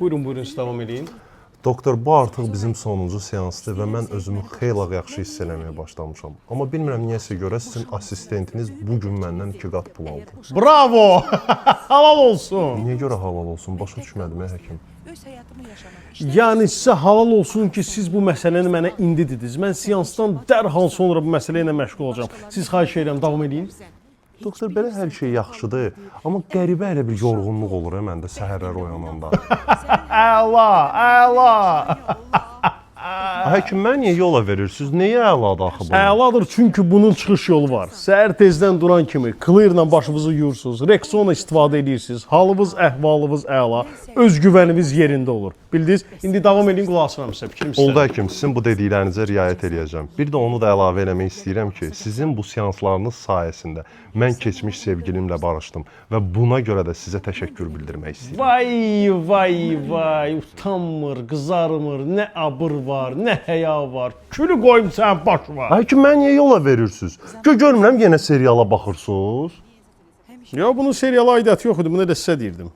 Buyurun, buyurun, siz davam edin. Doktor, bu artıq bizim sonuncu seansdır və mən özümü xeyli yaxşı hiss eləməyə başlamışam. Amma bilmirəm niyəsə görə sizin assistentiniz bugün məndən 2 qat pul aldı. Bravo! Halal olsun. Niyə görə halal olsun? Başa düşmədim, həkim. Yəni sizə halal olsun ki, siz bu məsələni mənə indi dediniz. Mən seansdan dərhal sonra bu məsələ ilə məşğul olacağam. Siz xahiş edirəm, davam edin. Doktor, belə hər şey yaxşıdır, amma qəribə elə bir yorğunluq olur məndə səhərlər oyananda. Əla, əla. Həkim, mən niyə yola verirsiniz? Nəyə əladır axı bu? Əladır çünki bunun çıxış yolu var. Səhər tezdən duran kimi Clear-la başınızı yuyursunuz, Rexona istifadə edirsiniz, halınız, əhvalınız əla, özgüvəniniz yerində olur. Bildiniz? İndi davam edin, qulaq asıram sizə, fikrim sizə. Oldu həkim, sizin bu dediklərinizə riayət eləyəcəm. Bir də onu da əlavə eləmək istəyirəm ki, sizin bu seanslarınız sayəsində mən keçmiş sevgilimlə barışdım və buna görə də sizə təşəkkür bildirmək istəyirəm. Vay, vay, vay, utanmır, qızarmır, nə abır var, nə həya var. Külü qoyum sən başıma. Həkim, mən niyə yola verirsiniz? Görmürəm yenə seriala baxırsınız. Ya bunun seriala aidiyyəti yox idi, bunu da sizə deyirdim.